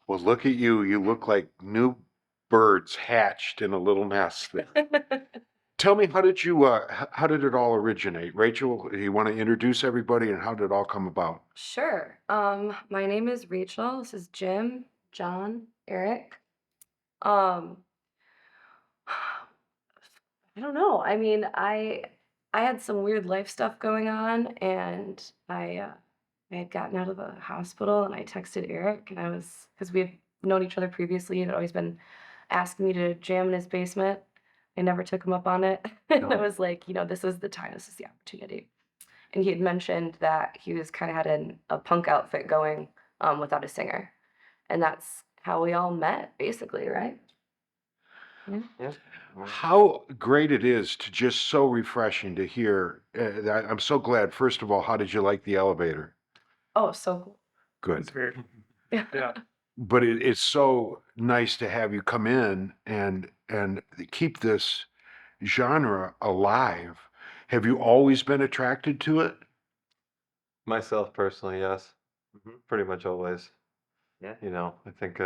Well, look at you. You look like new birds hatched in a little nest there. Tell me, how did it all originate? Rachel, you want to introduce everybody and how did it all come about? Sure. My name is Rachel. This is Jim, John, Eric. Um, I don't know. I mean, I had some weird life stuff going on, and I had gotten out of the hospital, and I texted Eric, and I was because we had known each other previously, and had always been asking me to jam in his basement. I never took him up on it, and I No. was like, this is the time, this is the opportunity. And he had mentioned that he was kind of had a punk outfit going without a singer. And that's how we all met, basically, right? Yeah. Yeah. How great it is to just so refreshing to hear. I'm so glad. First of all, how did you like the elevator? Oh, so cool. It's Good. very, Yeah. yeah. But it's so nice to have you come in and keep this genre alive. Have you always been attracted to it? Myself personally, yes. Pretty much always. Yeah. I think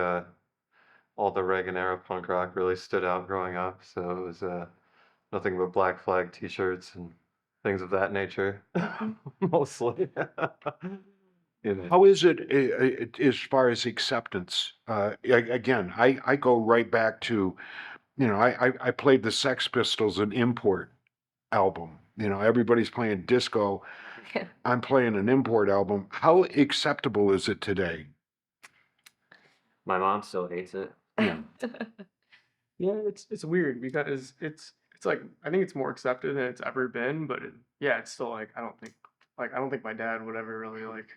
all the Reagan era punk rock really stood out growing up. So it was nothing but Black Flag t-shirts and things of that nature, mostly. How is it as far as acceptance? Again, I go right back to, I played the Sex Pistols an import album. Everybody's playing disco. Yeah. I'm playing an import album. How acceptable is it today? My mom still hates it. Yeah. Yeah, it's weird because it's like I think it's more accepted than it's ever been, but yeah, it's still like I don't think my dad would ever really like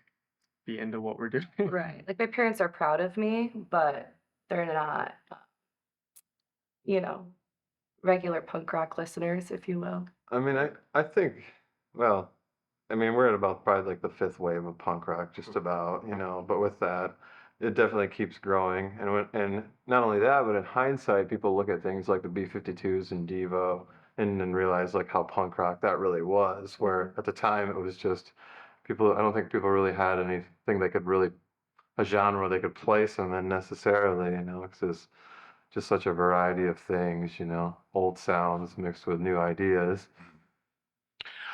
be into what we're doing. Right. Like my parents are proud of me, but they're not, you know, regular punk rock listeners, if you will. I mean, I think, well, I mean, we're at about probably like the fifth wave of punk rock, just about, but with that, it definitely keeps growing. And not only that, but in hindsight, people look at things like the B-52s and Devo and realize like how punk rock that really was, where at the time it was just people, I don't think people really had anything they could really, a genre they could place them in necessarily, because it's just such a variety of things, old sounds mixed with new ideas.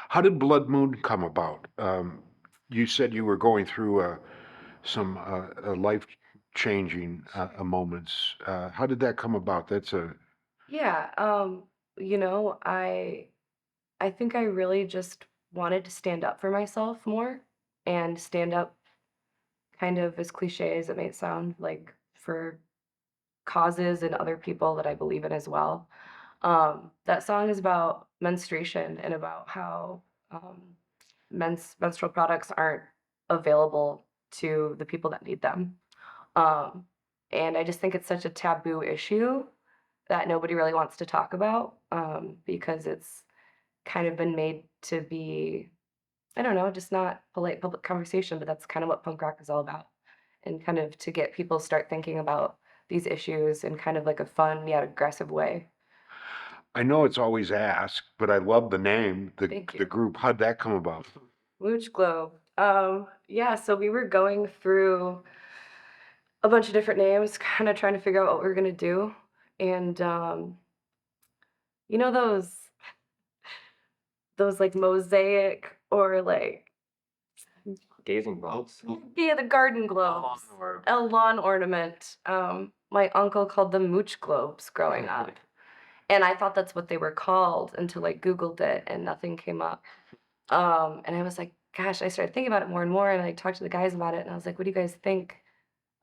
How did Blood Moon come about? You said you were going through some life-changing moments. How did that come about? That's a Yeah. You know, I think I really just wanted to stand up for myself more and stand up kind of as cliche as it may sound, like for causes and other people that I believe in as well. That song is about menstruation and about how menstrual products aren't available to the people that need them. Um, and I just think it's such a taboo issue that nobody really wants to talk about because it's kind of been made to be, I don't know, just not polite public conversation, but that's kind of what punk rock is all about. And kind of to get people start thinking about these issues in kind of like a fun yet aggressive way. I know it's always asked, but I love the name, Thank the you. group. How'd that come about? Mooch Globe. Yeah, so we were going through a bunch of different names, kind of trying to figure out what we were gonna do. And you know those like mosaic or like Gazing balls. yeah, the garden globes. A lawn ornament. My uncle called them mooch globes growing up. And I thought that's what they were called until I Googled it and nothing came up. And I was like, gosh, I started thinking about it more and more and I talked to the guys about it and I was like, what do you guys think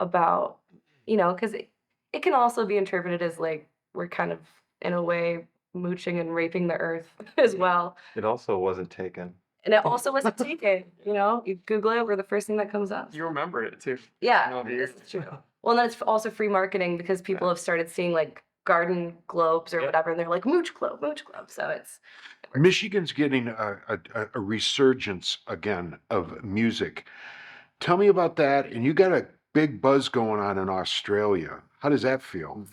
about, because it can also be interpreted as like we're kind of in a way mooching and raping the earth as well. It also wasn't taken. And it also wasn't taken, you Google it, we're the first thing that comes up. You remember it too. Yeah, No, this is true. Well, and then it's also free marketing because people have started seeing like garden globes or Yeah. whatever, and they're like mooch globe, mooch globe. So it works. Michigan's getting a resurgence again of music. Tell me about that. And you got a big buzz going on in Australia. How does that feel?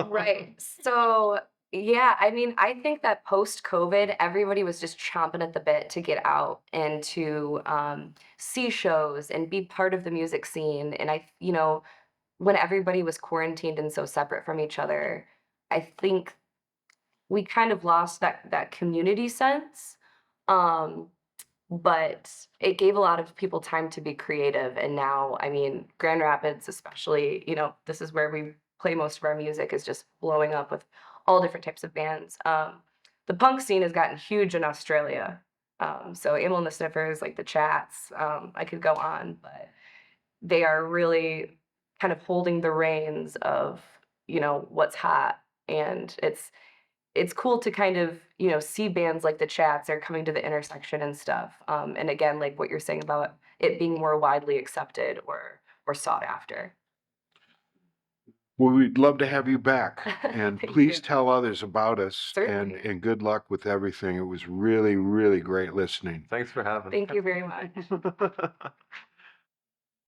Right. So, yeah, I mean, I think that post-COVID, everybody was just chomping at the bit to get out and to see shows and be part of the music scene. And when everybody was quarantined and so separate from each other, I think we kind of lost that community sense. Um, but it gave a lot of people time to be creative. And now, I mean, Grand Rapids, especially, you know, this is where we play most of our music, is just blowing up with all different types of bands. The punk scene has gotten huge in Australia. So Emil and the Sniffers, like the Chats, I could go on, but they are really kind of holding the reins of, you know, what's hot. And it's cool to kind of, you know, see bands like the Chats are coming to the intersection and stuff. And again, like what you're saying about it being more widely accepted or sought after. Well, we'd love to have you back, and Thank please you. tell others about us, and, Certainly. and good luck with everything. It was really, really great listening. Thanks for having. Thank you very much. me.